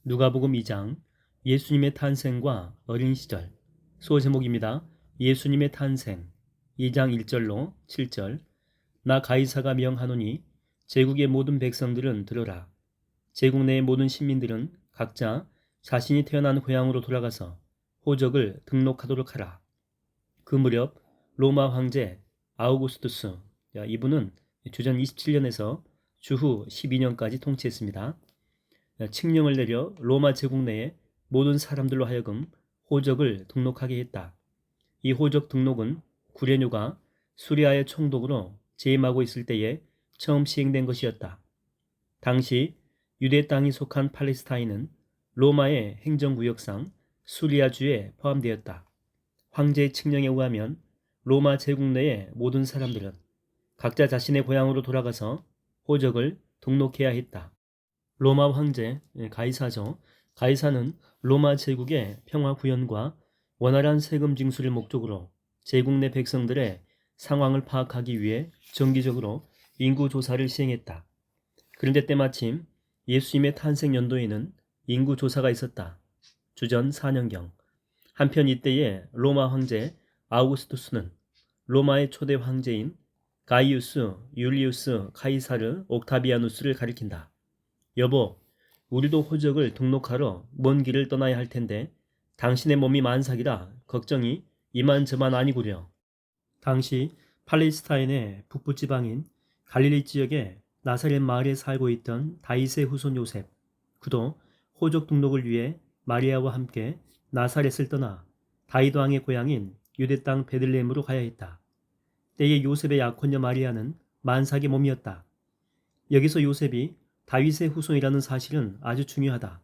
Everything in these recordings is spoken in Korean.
누가복음 2장 예수님의 탄생과 어린 시절. 소제목입니다. 예수님의 탄생. 2장 1절로 7절. 나 가이사가 명하노니 제국의 모든 백성들은 들으라. 제국 내의 모든 시민들은 각자 자신이 태어난 고향으로 돌아가서 호적을 등록하도록 하라. 그 무렵 로마 황제 아우구스투스, 이분은 주전 27년에서 주후 12년까지 통치했습니다. 칙령을 내려 로마 제국 내의 모든 사람들로 하여금 호적을 등록하게 했다. 이 호적 등록은 구레뇨가 수리아의 총독으로 재임하고 있을 때에 처음 시행된 것이었다. 당시 유대 땅이 속한 팔레스타인은 로마의 행정구역상 수리아주에 포함되었다. 황제의 칙령에 의하면 로마 제국 내의 모든 사람들은 각자 자신의 고향으로 돌아가서 호적을 등록해야 했다. 로마 황제 가이사죠. 가이사는 로마 제국의 평화 구현과 원활한 세금 징수를 목적으로 제국 내 백성들의 상황을 파악하기 위해 정기적으로 인구 조사를 시행했다. 그런데 때마침 예수님의 탄생 연도에는 인구 조사가 있었다. 주전 4년경. 한편 이때의 로마 황제 아우구스투스는 로마의 초대 황제인 가이우스 율리우스 카이사르 옥타비아누스를 가리킨다. 여보, 우리도 호적을 등록하러 먼 길을 떠나야 할 텐데 당신의 몸이 만삭이라 걱정이 이만저만 아니구려. 당시 팔레스타인의 북부 지방인 갈릴리 지역의 나사렛 마을에 살고 있던 다윗의 후손 요셉, 그도 호적 등록을 위해 마리아와 함께 나사렛을 떠나 다윗 왕의 고향인 유대 땅 베들레헴으로 가야 했다. 때에 요셉의 약혼녀 마리아는 만삭의 몸이었다. 여기서 요셉이 다윗의 후손이라는 사실은 아주 중요하다.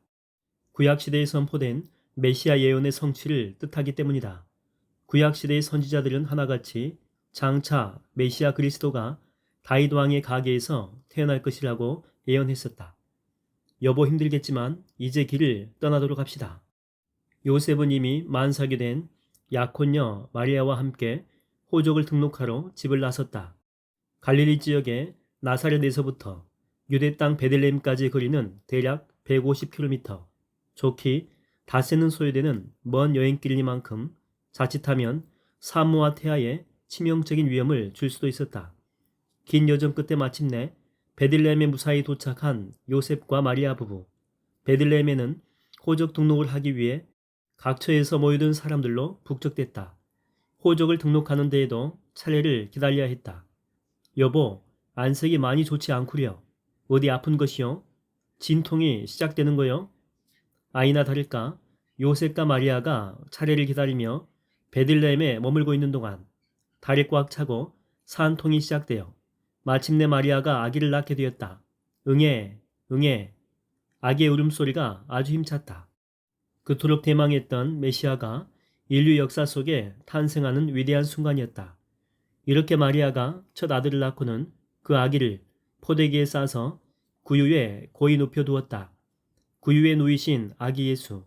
구약시대에 선포된 메시아 예언의 성취를 뜻하기 때문이다. 구약시대의 선지자들은 하나같이 장차 메시아 그리스도가 다윗 왕의 가계에서 태어날 것이라고 예언했었다. 여보, 힘들겠지만 이제 길을 떠나도록 합시다. 요셉은 이미 만삭이 된 약혼녀 마리아와 함께 호적을 등록하러 집을 나섰다. 갈릴리 지역의 나사렛에서부터 유대 땅 베들레헴까지의 거리는 대략 150km, 좋기 닷새는 소요되는 먼 여행길이만큼 자칫하면 산모와 태아에 치명적인 위험을 줄 수도 있었다. 긴 여정 끝에 마침내 베들레헴에 무사히 도착한 요셉과 마리아 부부. 베들레헴에는 호적 등록을 하기 위해 각처에서 모여든 사람들로 북적댔다. 호적을 등록하는 데에도 차례를 기다려야 했다. 여보, 안색이 많이 좋지 않구려. 어디 아픈 것이요? 진통이 시작되는 거요? 아이나 다를까 요셉과 마리아가 차례를 기다리며 베들레헴에 머물고 있는 동안 다리 꽉 차고 산통이 시작되어 마침내 마리아가 아기를 낳게 되었다. 응애, 응애. 아기의 울음소리가 아주 힘찼다. 그토록 대망했던 메시아가 인류 역사 속에 탄생하는 위대한 순간이었다. 이렇게 마리아가 첫 아들을 낳고는 그 아기를 포대기에 싸서 구유에 고이 눕혀 두었다. 구유에 누이신 아기 예수.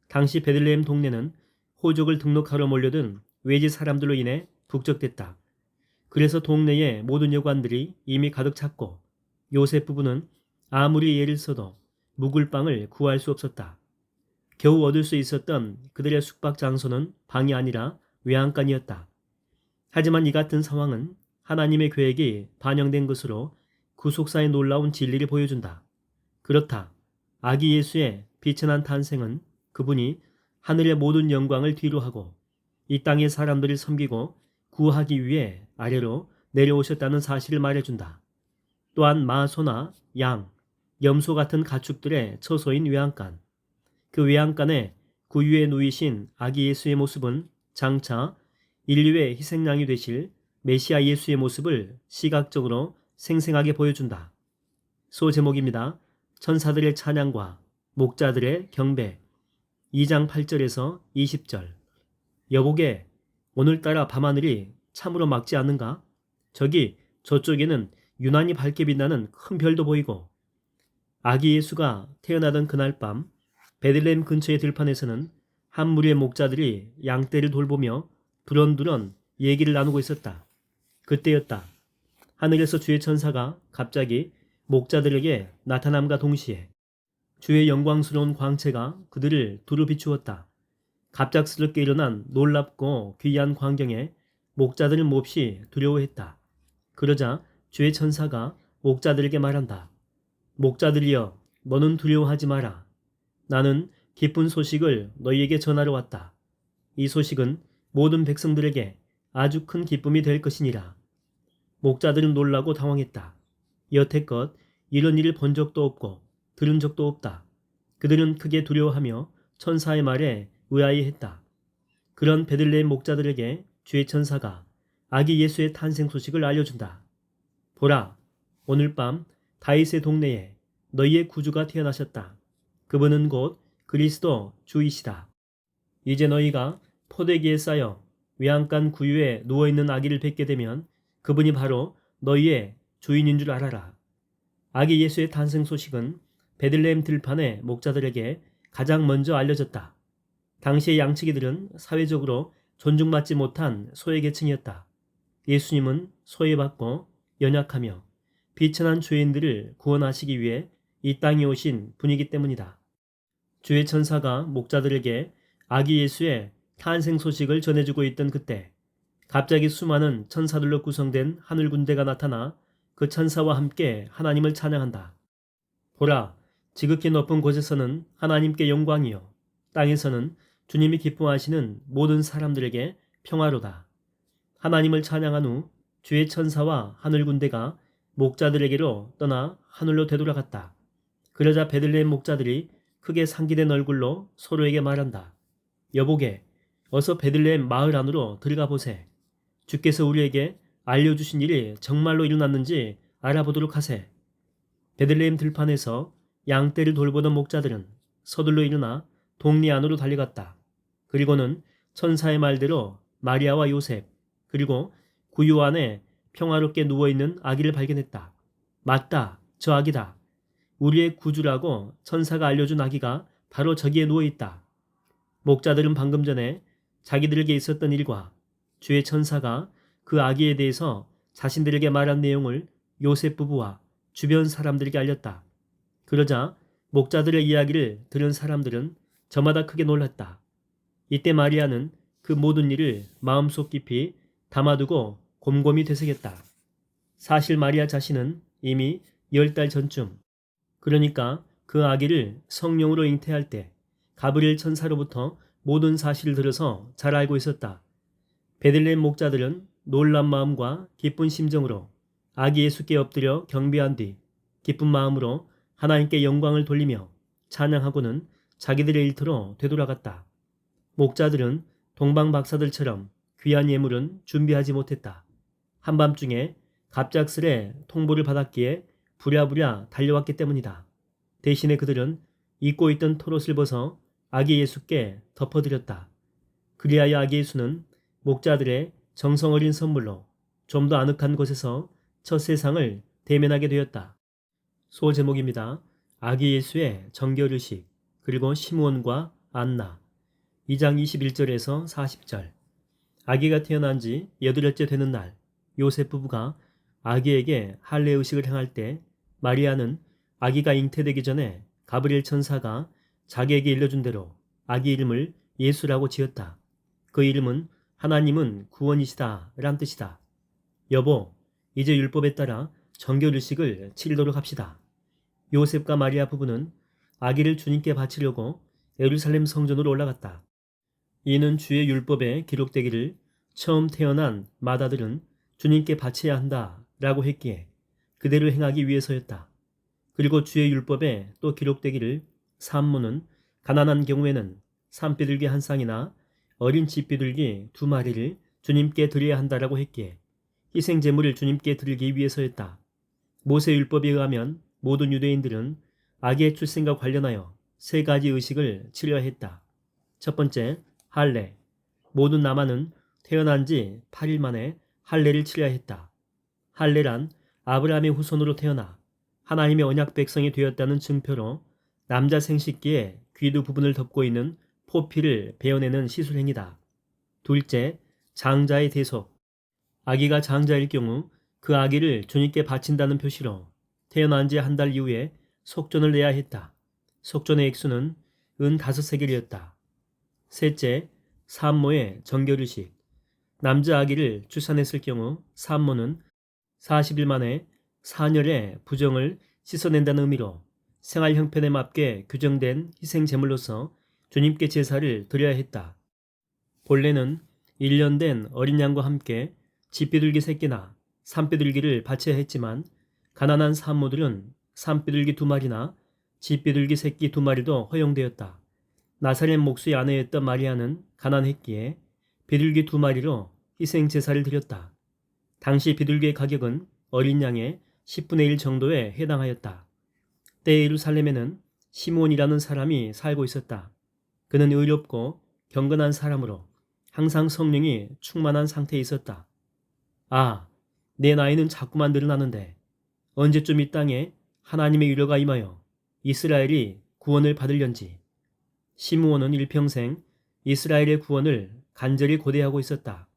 당시 베들레헴 동네는 호적을 등록하러 몰려든 외지 사람들로 인해 북적댔다. 그래서 동네의 모든 여관들이 이미 가득 찼고 요셉 부부는 아무리 애를 써도 묵을 빵을 구할 수 없었다. 겨우 얻을 수 있었던 그들의 숙박 장소는 방이 아니라 외양간이었다. 하지만 이 같은 상황은 하나님의 계획이 반영된 것으로 구속사의 놀라운 진리를 보여준다. 그렇다. 아기 예수의 빛이 난 탄생은 그분이 하늘의 모든 영광을 뒤로하고 이 땅의 사람들을 섬기고 구하기 위해 아래로 내려오셨다는 사실을 말해준다. 또한 마소나 양, 염소 같은 가축들의 처소인 외양간, 그 외양간에 구유에 누이신 아기 예수의 모습은 장차 인류의 희생양이 되실 메시아 예수의 모습을 시각적으로 생생하게 보여준다. 소제목입니다. 천사들의 찬양과 목자들의 경배. 2장 8절에서 20절. 여보게, 오늘따라 밤하늘이 참으로 맑지 않는가? 저기 저쪽에는 유난히 밝게 빛나는 큰 별도 보이고. 아기 예수가 태어나던 그날 밤 베들레헴 근처의 들판에서는 한 무리의 목자들이 양떼를 돌보며 두런두런 얘기를 나누고 있었다. 그때였다. 하늘에서 주의 천사가 갑자기 목자들에게 나타남과 동시에 주의 영광스러운 광채가 그들을 두루 비추었다. 갑작스럽게 일어난 놀랍고 귀한 광경에 목자들은 몹시 두려워했다. 그러자 주의 천사가 목자들에게 말한다. 목자들이여, 너는 두려워하지 마라. 나는 기쁜 소식을 너희에게 전하러 왔다. 이 소식은 모든 백성들에게 아주 큰 기쁨이 될 것이니라. 목자들은 놀라고 당황했다. 여태껏 이런 일을 본 적도 없고 들은 적도 없다. 그들은 크게 두려워하며 천사의 말에 의아해했다. 그런 베들레헴 목자들에게 주의 천사가 아기 예수의 탄생 소식을 알려준다. 보라, 오늘 밤 다윗의 동네에 너희의 구주가 태어나셨다. 그분은 곧 그리스도 주이시다. 이제 너희가 포대기에 쌓여 외양간 구유에 누워있는 아기를 뵙게 되면 그분이 바로 너희의 주인인 줄 알아라. 아기 예수의 탄생 소식은 베들레헴 들판의 목자들에게 가장 먼저 알려졌다. 당시의 양치기들은 사회적으로 존중받지 못한 소외계층이었다. 예수님은 소외받고 연약하며 비천한 죄인들을 구원하시기 위해 이 땅에 오신 분이기 때문이다. 주의 천사가 목자들에게 아기 예수의 탄생 소식을 전해주고 있던 그때 갑자기 수많은 천사들로 구성된 하늘 군대가 나타나 그 천사와 함께 하나님을 찬양한다. 보라, 지극히 높은 곳에서는 하나님께 영광이요, 땅에서는 주님이 기뻐하시는 모든 사람들에게 평화로다. 하나님을 찬양한 후 주의 천사와 하늘 군대가 목자들에게로 떠나 하늘로 되돌아갔다. 그러자 베들레헴 목자들이 크게 상기된 얼굴로 서로에게 말한다. 여보게, 어서 베들레헴 마을 안으로 들어가 보세. 주께서 우리에게 알려주신 일이 정말로 일어났는지 알아보도록 하세. 베들레헴 들판에서 양떼를 돌보던 목자들은 서둘러 일어나 동리 안으로 달려갔다. 그리고는 천사의 말대로 마리아와 요셉, 그리고 구유 안에 평화롭게 누워있는 아기를 발견했다. 맞다, 저 아기다. 우리의 구주라고 천사가 알려준 아기가 바로 저기에 누워있다. 목자들은 방금 전에 자기들에게 있었던 일과 주의 천사가 그 아기에 대해서 자신들에게 말한 내용을 요셉 부부와 주변 사람들에게 알렸다. 그러자 목자들의 이야기를 들은 사람들은 저마다 크게 놀랐다. 이때 마리아는 그 모든 일을 마음속 깊이 담아두고 곰곰이 되새겼다. 사실 마리아 자신은 이미 10달 전쯤, 그러니까 그 아기를 성령으로 잉태할 때 가브리엘 천사로부터 모든 사실을 들어서 잘 알고 있었다. 베들레헴 목자들은 놀란 마음과 기쁜 심정으로 아기 예수께 엎드려 경배한 뒤 기쁜 마음으로 하나님께 영광을 돌리며 찬양하고는 자기들의 일터로 되돌아갔다. 목자들은 동방 박사들처럼 귀한 예물은 준비하지 못했다. 한밤중에 갑작스레 통보를 받았기에 부랴부랴 달려왔기 때문이다. 대신에 그들은 입고 있던 털옷을 벗어 아기 예수께 덮어드렸다. 그리하여 아기 예수는 목자들의 정성 어린 선물로 좀 더 아늑한 곳에서 첫 세상을 대면하게 되었다. 소 제목입니다. 아기 예수의 정결의식, 그리고 시므온과 안나. 2장 21절에서 40절. 아기가 태어난 지 8일째 되는 날, 요셉 부부가 아기에게 할례의식을 행할 때 마리아는 아기가 잉태되기 전에 가브리엘 천사가 자기에게 일러준 대로 아기 이름을 예수라고 지었다. 그 이름은 하나님은 구원이시다 란 뜻이다. 여보, 이제 율법에 따라 정결의식을 치르도록 합시다. 요셉과 마리아 부부는 아기를 주님께 바치려고 예루살렘 성전으로 올라갔다. 이는 주의 율법에 기록되기를 처음 태어난 마다들은 주님께 바쳐야 한다 라고 했기에 그대로 행하기 위해서였다. 그리고 주의 율법에 또 기록되기를 산모는 가난한 경우에는 산비둘기 한 쌍이나 어린 집비둘기 2마리를 주님께 드려야 한다라고 했기에 희생 제물을 주님께 드리기 위해서였다. 모세 율법에 의하면 모든 유대인들은 아기의 출생과 관련하여 3가지 의식을 치러야 했다. 첫 번째, 할례. 모든 남아는 태어난 지 8일 만에 할례를 치러야 했다. 할례란 아브라함의 후손으로 태어나 하나님의 언약 백성이 되었다는 증표로 남자 생식기에 귀두 부분을 덮고 있는 포피를 베어내는 시술행위다. 둘째, 장자의 대속. 아기가 장자일 경우 그 아기를 주님께 바친다는 표시로 태어난 지 한 달 이후에 속전을 내야 했다. 속전의 액수는 은 5세겔이었다. 셋째, 산모의 정결의식. 남자 아기를 출산했을 경우 산모는 40일 만에 산혈의 부정을 씻어낸다는 의미로 생활 형편에 맞게 규정된 희생 제물로서 주님께 제사를 드려야 했다. 본래는 1년 된 어린 양과 함께 집비둘기 새끼나 산비둘기를 바쳐야 했지만 가난한 산모들은 산비둘기 2마리나 집비둘기 새끼 2마리도 허용되었다. 나사렛 목수의 아내였던 마리아는 가난했기에 비둘기 2마리로 희생 제사를 드렸다. 당시 비둘기의 가격은 어린 양의 10분의 1 정도에 해당하였다. 때에 예루살렘에는 시므온이라는 사람이 살고 있었다. 그는 의롭고 경건한 사람으로 항상 성령이 충만한 상태에 있었다. 아, 내 나이는 자꾸만 늘어나는데 언제쯤 이 땅에 하나님의 위로가 임하여 이스라엘이 구원을 받으련지. 시므온은 일평생 이스라엘의 구원을 간절히 고대하고 있었다.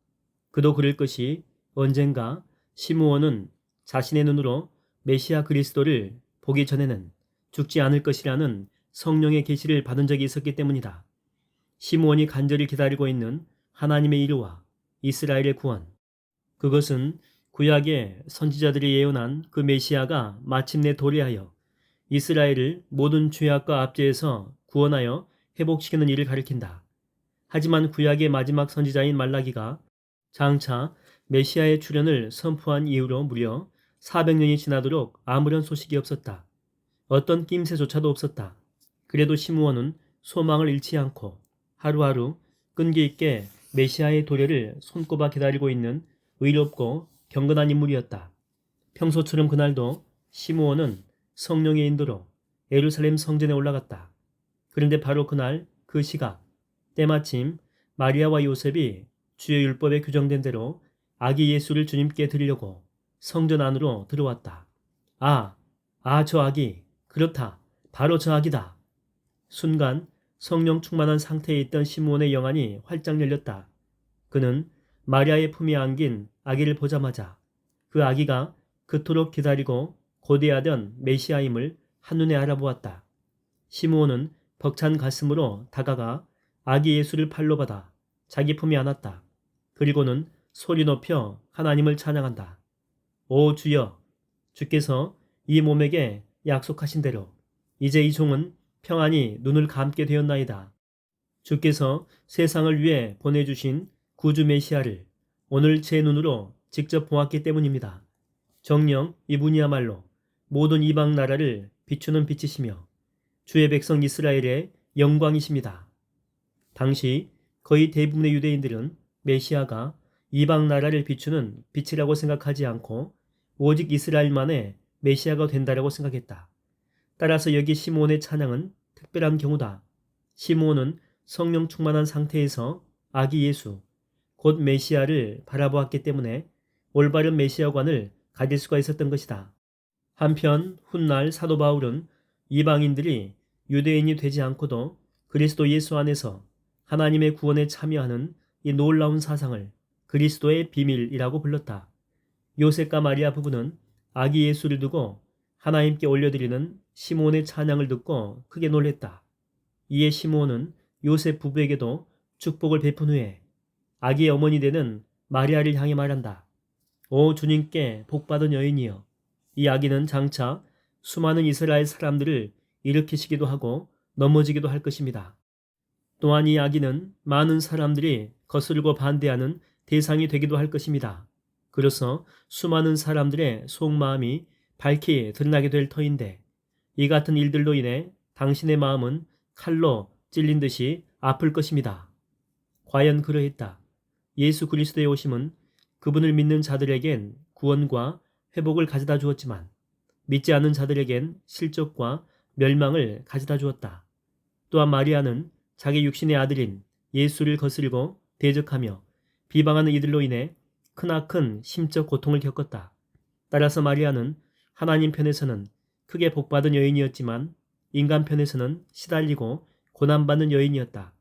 그도 그럴 것이 언젠가 시므온은 자신의 눈으로 메시아 그리스도를 보기 전에는 죽지 않을 것이라는 성령의 계시를 받은 적이 있었기 때문이다. 시므온이 간절히 기다리고 있는 하나님의 이루와 이스라엘의 구원. 그것은 구약의 선지자들이 예언한 그 메시아가 마침내 도래하여 이스라엘을 모든 죄악과 압제에서 구원하여 회복시키는 일을 가리킨다. 하지만 구약의 마지막 선지자인 말라기가 장차 메시아의 출현을 선포한 이후로 무려 400년이 지나도록 아무런 소식이 없었다. 어떤 낌새조차도 없었다. 그래도 시므온은 소망을 잃지 않고 하루하루 끈기 있게 메시아의 도래를 손꼽아 기다리고 있는 의롭고 경건한 인물이었다. 평소처럼 그날도 시므온은 성령의 인도로 예루살렘 성전에 올라갔다. 그런데 바로 그날 그 시각, 때마침 마리아와 요셉이 주의 율법에 규정된 대로 아기 예수를 주님께 드리려고 성전 안으로 들어왔다. 저 아기, 그렇다, 바로 저 아기다. 순간 성령 충만한 상태에 있던 시므온의 영안이 활짝 열렸다. 그는 마리아의 품에 안긴 아기를 보자마자 그 아기가 그토록 기다리고 고대하던 메시아임을 한눈에 알아보았다. 시므온은 벅찬 가슴으로 다가가 아기 예수를 팔로 받아 자기 품에 안았다. 그리고는 소리 높여 하나님을 찬양한다. 오 주여, 주께서 이 몸에게 약속하신 대로 이제 이 종은 평안히 눈을 감게 되었나이다. 주께서 세상을 위해 보내주신 구주 메시아를 오늘 제 눈으로 직접 보았기 때문입니다. 정녕 이분이야말로 모든 이방 나라를 비추는 빛이시며 주의 백성 이스라엘의 영광이십니다. 당시 거의 대부분의 유대인들은 메시아가 이방 나라를 비추는 빛이라고 생각하지 않고 오직 이스라엘만의 메시아가 된다라고 생각했다. 따라서 여기 시므온의 찬양은 특별한 경우다. 시므온은 성령 충만한 상태에서 아기 예수, 곧 메시아를 바라보았기 때문에 올바른 메시아관을 가질 수가 있었던 것이다. 한편 훗날 사도 바울은 이방인들이 유대인이 되지 않고도 그리스도 예수 안에서 하나님의 구원에 참여하는 이 놀라운 사상을 그리스도의 비밀이라고 불렀다. 요셉과 마리아 부부는 아기 예수를 두고 하나님께 올려드리는 시므온의 찬양을 듣고 크게 놀랬다. 이에 시므온은 요셉 부부에게도 축복을 베푼 후에 아기의 어머니 되는 마리아를 향해 말한다. 오 주님께 복받은 여인이여, 이 아기는 장차 수많은 이스라엘 사람들을 일으키시기도 하고 넘어지기도 할 것입니다. 또한 이 아기는 많은 사람들이 거스르고 반대하는 대상이 되기도 할 것입니다. 그래서 수많은 사람들의 속마음이 밝히 드러나게 될 터인데 이 같은 일들로 인해 당신의 마음은 칼로 찔린 듯이 아플 것입니다. 과연 그러했다. 예수 그리스도의 오심은 그분을 믿는 자들에겐 구원과 회복을 가져다 주었지만 믿지 않는 자들에겐 실족과 멸망을 가져다 주었다. 또한 마리아는 자기 육신의 아들인 예수를 거스르고 대적하며 비방하는 이들로 인해 크나큰 심적 고통을 겪었다. 따라서 마리아는 하나님 편에서는 크게 복받은 여인이었지만 인간 편에서는 시달리고 고난받는 여인이었다.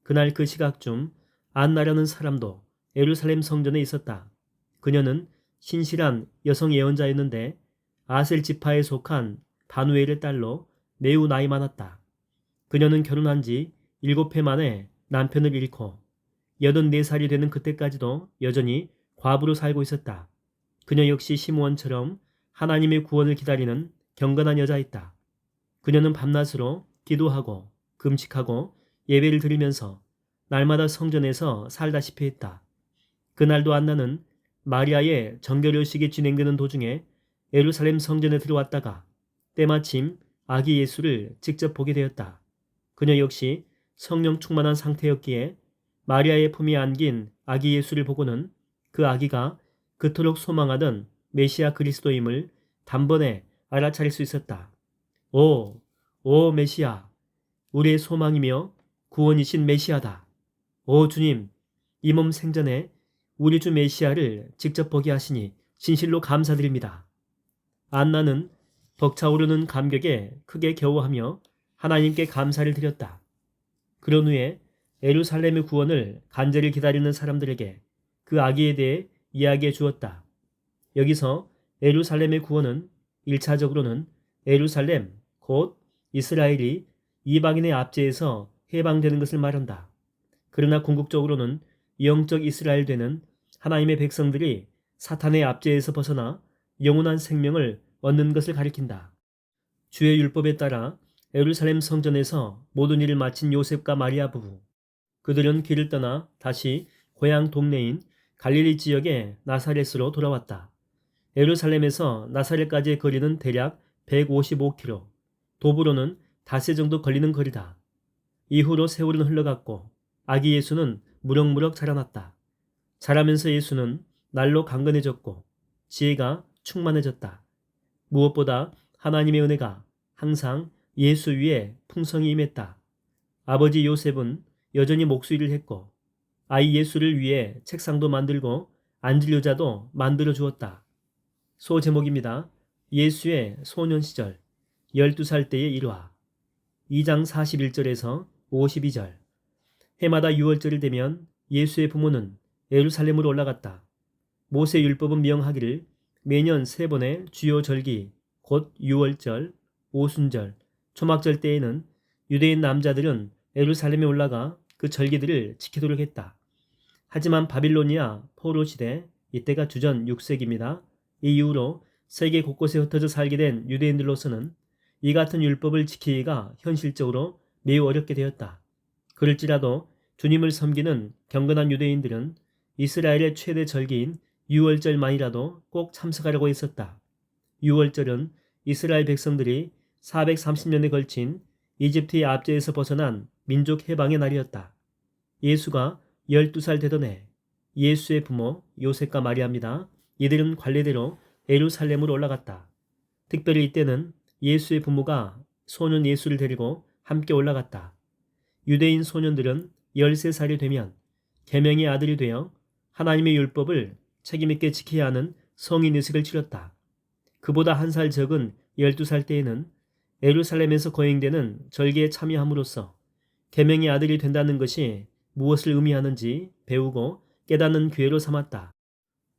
그날 그 시각쯤 안나라는 사람도 예루살렘 성전에 있었다. 그녀는 신실한 여성 예언자였는데 아셀 지파에 속한 바누엘의 딸로 매우 나이 많았다. 그녀는 결혼한 지 7해 만에 남편을 잃고 84살이 되는 그때까지도 여전히 과부로 살고 있었다. 그녀 역시 시므온처럼 하나님의 구원을 기다리는 경건한 여자였다. 그녀는 밤낮으로 기도하고 금식하고 예배를 드리면서 날마다 성전에서 살다시피 했다. 그날도 안나는 마리아의 정결의식이 진행되는 도중에 예루살렘 성전에 들어왔다가 때마침 아기 예수를 직접 보게 되었다. 그녀 역시 성령 충만한 상태였기에 마리아의 품에 안긴 아기 예수를 보고는 그 아기가 그토록 소망하던 메시아 그리스도임을 단번에 알아차릴 수 있었다. 오 메시아, 우리의 소망이며 구원이신 메시아다. 오 주님, 이 몸 생전에 우리 주 메시아를 직접 보게 하시니 진실로 감사드립니다. 안나는 벅차오르는 감격에 크게 겨워하며 하나님께 감사를 드렸다. 그런 후에 예루살렘의 구원을 간절히 기다리는 사람들에게 그 아기에 대해 이야기해 주었다. 여기서 예루살렘의 구원은 1차적으로는 예루살렘, 곧 이스라엘이 이방인의 압제에서 해방되는 것을 말한다. 그러나 궁극적으로는 영적 이스라엘 되는 하나님의 백성들이 사탄의 압제에서 벗어나 영원한 생명을 얻는 것을 가리킨다. 주의 율법에 따라 예루살렘 성전에서 모든 일을 마친 요셉과 마리아 부부. 그들은 길을 떠나 다시 고향 동네인 갈릴리 지역의 나사렛으로 돌아왔다. 예루살렘에서 나사렛까지의 거리는 대략 155km, 도보로는 닷새 정도 걸리는 거리다. 이후로 세월은 흘러갔고 아기 예수는 무럭무럭 자라났다. 자라면서 예수는 날로 강건해졌고 지혜가 충만해졌다. 무엇보다 하나님의 은혜가 항상 예수 위에 풍성히 임했다. 아버지 요셉은 여전히 목수일을 했고 아이 예수를 위해 책상도 만들고 앉을 의자도 만들어 주었다. 소 제목입니다. 예수의 소년 시절 12살 때의 일화 2장 41절에서 52절. 해마다 6월절이 되면 예수의 부모는 예루살렘으로 올라갔다. 모세 율법은 명하기를 매년 3번의 주요 절기 곧 6월절, 오순절, 초막절 때에는 유대인 남자들은 예루살렘에 올라가 그 절기들을 지키도록 했다. 하지만 바빌로니아 포로 시대, 이때가 주전 6세기입니다. 이 이후로 세계 곳곳에 흩어져 살게 된 유대인들로서는 이 같은 율법을 지키기가 현실적으로 매우 어렵게 되었다. 그럴지라도 주님을 섬기는 경건한 유대인들은 이스라엘의 최대 절기인 6월절만이라도 꼭 참석하려고 했었다. 6월절은 이스라엘 백성들이 430년에 걸친 이집트의 압제에서 벗어난 민족 해방의 날이었다. 예수가 12살 되던 해 예수의 부모 요셉과 마리아입니다. 이들은 관례대로 예루살렘으로 올라갔다. 특별히 이때는 예수의 부모가 소년 예수를 데리고 함께 올라갔다. 유대인 소년들은 13살이 되면 계명의 아들이 되어 하나님의 율법을 책임있게 지켜야 하는 성인의식을 치렀다. 그보다 한 살 적은 12살 때에는 예루살렘에서 거행되는 절기에 참여함으로써 계명의 아들이 된다는 것이 무엇을 의미하는지 배우고 깨닫는 기회로 삼았다.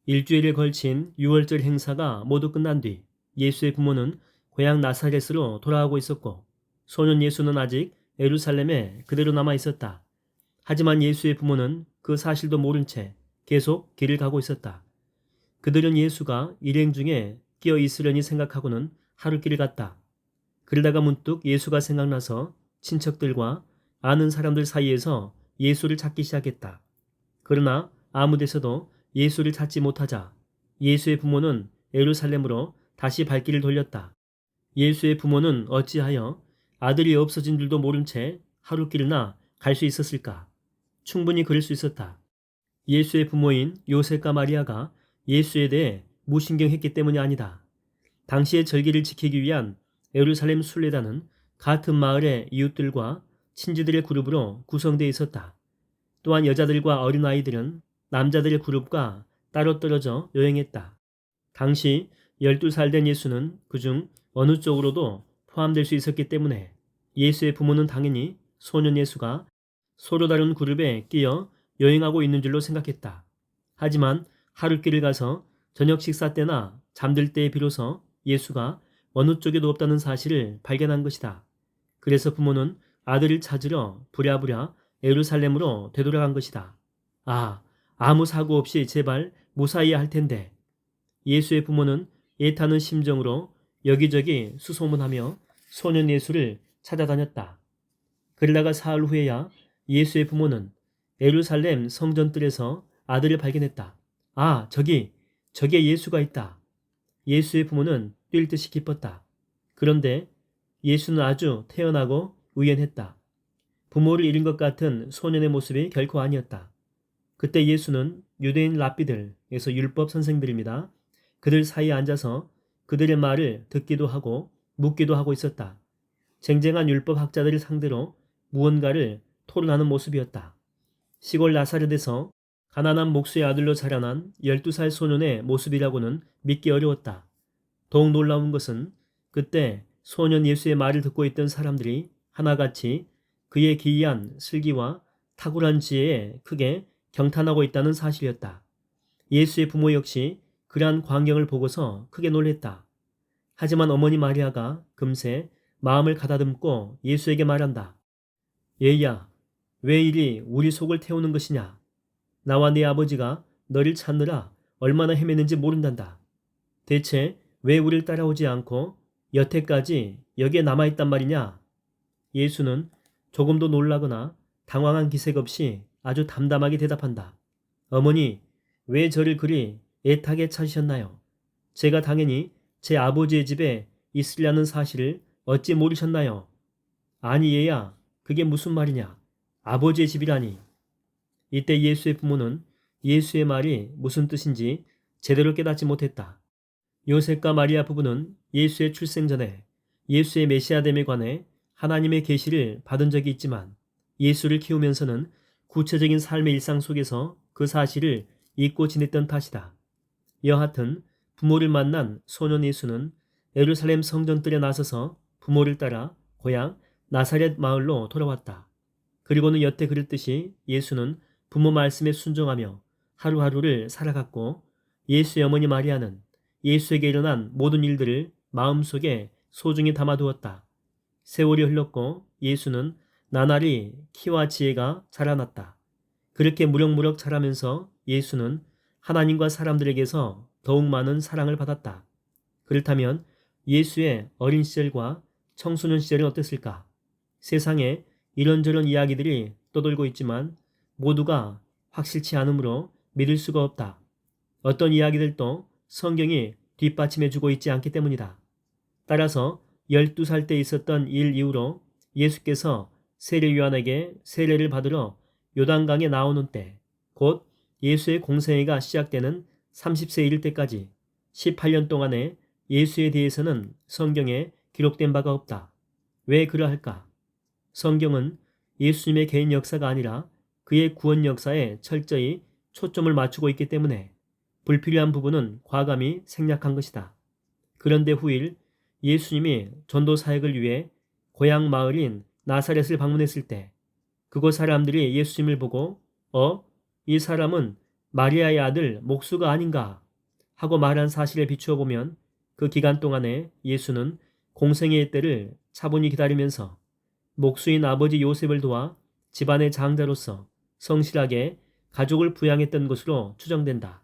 일주일에 걸친 6월절 행사가 모두 끝난 뒤 예수의 부모는 고향 나사렛으로 돌아가고 있었고 소년 예수는 아직 예루살렘에 그대로 남아 있었다. 하지만 예수의 부모는 그 사실도 모른 채 계속 길을 가고 있었다. 그들은 예수가 일행 중에 끼어 있으려니 생각하고는 하루길을 갔다. 그러다가 문득 예수가 생각나서 친척들과 아는 사람들 사이에서 예수를 찾기 시작했다. 그러나 아무 데서도 예수를 찾지 못하자 예수의 부모는 예루살렘으로 다시 발길을 돌렸다. 예수의 부모는 어찌하여 아들이 없어진 줄도 모른 채 하루길이나 갈 수 있었을까? 충분히 그럴 수 있었다. 예수의 부모인 요셉과 마리아가 예수에 대해 무신경했기 때문이 아니다. 당시의 절기를 지키기 위한 예루살렘 순례단은 같은 마을의 이웃들과 친지들의 그룹으로 구성되어 있었다. 또한 여자들과 어린아이들은 남자들의 그룹과 따로 떨어져 여행했다. 당시 12살 된 예수는 그중 어느 쪽으로도 포함될 수 있었기 때문에 예수의 부모는 당연히 소년 예수가 서로 다른 그룹에 끼어 여행하고 있는 줄로 생각했다. 하지만 하루길을 가서 저녁 식사 때나 잠들 때에 비로소 예수가 어느 쪽에도 없다는 사실을 발견한 것이다. 그래서 부모는 아들을 찾으러 부랴부랴 예루살렘으로 되돌아간 것이다. 아, 아무 사고 없이 제발 무사히 할 텐데. 예수의 부모는 애타는 심정으로 여기저기 수소문하며 소년 예수를 찾아다녔다. 그러다가 사흘 후에야 예수의 부모는 예루살렘 성전뜰에서 아들을 발견했다. 아, 저기에 예수가 있다. 예수의 부모는 뛸 듯이 기뻤다. 그런데 예수는 아주 태연하고 의연했다. 부모를 잃은 것 같은 소년의 모습이 결코 아니었다. 그때 예수는 유대인 랍비들에서 율법 선생들입니다. 그들 사이에 앉아서 그들의 말을 듣기도 하고 묻기도 하고 있었다. 쟁쟁한 율법 학자들을 상대로 무언가를 토론하는 모습이었다. 시골 나사렛에서 가난한 목수의 아들로 자라난 12살 소년의 모습이라고는 믿기 어려웠다. 더욱 놀라운 것은 그때 소년 예수의 말을 듣고 있던 사람들이 하나같이 그의 기이한 슬기와 탁월한 지혜에 크게 경탄하고 있다는 사실이었다. 예수의 부모 역시 그러한 광경을 보고서 크게 놀랬다. 하지만 어머니 마리아가 금세 마음을 가다듬고 예수에게 말한다. 얘야, 왜 이리 우리 속을 태우는 것이냐? 나와 네 아버지가 너를 찾느라 얼마나 헤매는지 모른단다. 대체 왜 우리를 따라오지 않고 여태까지 여기에 남아있단 말이냐? 예수는 조금도 놀라거나 당황한 기색 없이 아주 담담하게 대답한다. 어머니, 왜 저를 그리 애타게 찾으셨나요? 제가 당연히 제 아버지의 집에 있으려는 사실을 어찌 모르셨나요? 아니 얘야, 그게 무슨 말이냐? 아버지의 집이라니. 이때 예수의 부모는 예수의 말이 무슨 뜻인지 제대로 깨닫지 못했다. 요셉과 마리아 부부는 예수의 출생 전에 예수의 메시아됨에 관해 하나님의 계시를 받은 적이 있지만 예수를 키우면서는 구체적인 삶의 일상 속에서 그 사실을 잊고 지냈던 탓이다. 여하튼 부모를 만난 소년 예수는 예루살렘 성전뜰에 나서서 부모를 따라 고향 나사렛 마을로 돌아왔다. 그리고는 여태 그랬듯이 예수는 부모 말씀에 순종하며 하루하루를 살아갔고 예수의 어머니 마리아는 예수에게 일어난 모든 일들을 마음속에 소중히 담아두었다. 세월이 흘렀고 예수는 나날이 키와 지혜가 자라났다. 그렇게 무럭무럭 자라면서 예수는 하나님과 사람들에게서 더욱 많은 사랑을 받았다. 그렇다면 예수의 어린 시절과 청소년 시절은 어땠을까? 세상에 이런저런 이야기들이 떠돌고 있지만 모두가 확실치 않으므로 믿을 수가 없다. 어떤 이야기들도 성경이 뒷받침해주고 있지 않기 때문이다. 따라서 12살 때 있었던 일 이후로 예수께서 세례 요한에게 세례를 받으러 요단강에 나오는 때, 곧 예수의 공생애가 시작되는 30세 이를 때까지 18년 동안에 예수에 대해서는 성경에 기록된 바가 없다. 왜 그러할까? 성경은 예수님의 개인 역사가 아니라 그의 구원 역사에 철저히 초점을 맞추고 있기 때문에 불필요한 부분은 과감히 생략한 것이다. 그런데 후일 예수님이 전도 사역을 위해 고향 마을인 나사렛을 방문했을 때 그곳 사람들이 예수님을 보고 이 사람은 마리아의 아들 목수가 아닌가 하고 말한 사실에 비추어 보면 그 기간 동안에 예수는 공생애의 때를 차분히 기다리면서 목수인 아버지 요셉을 도와 집안의 장자로서 성실하게 가족을 부양했던 것으로 추정된다.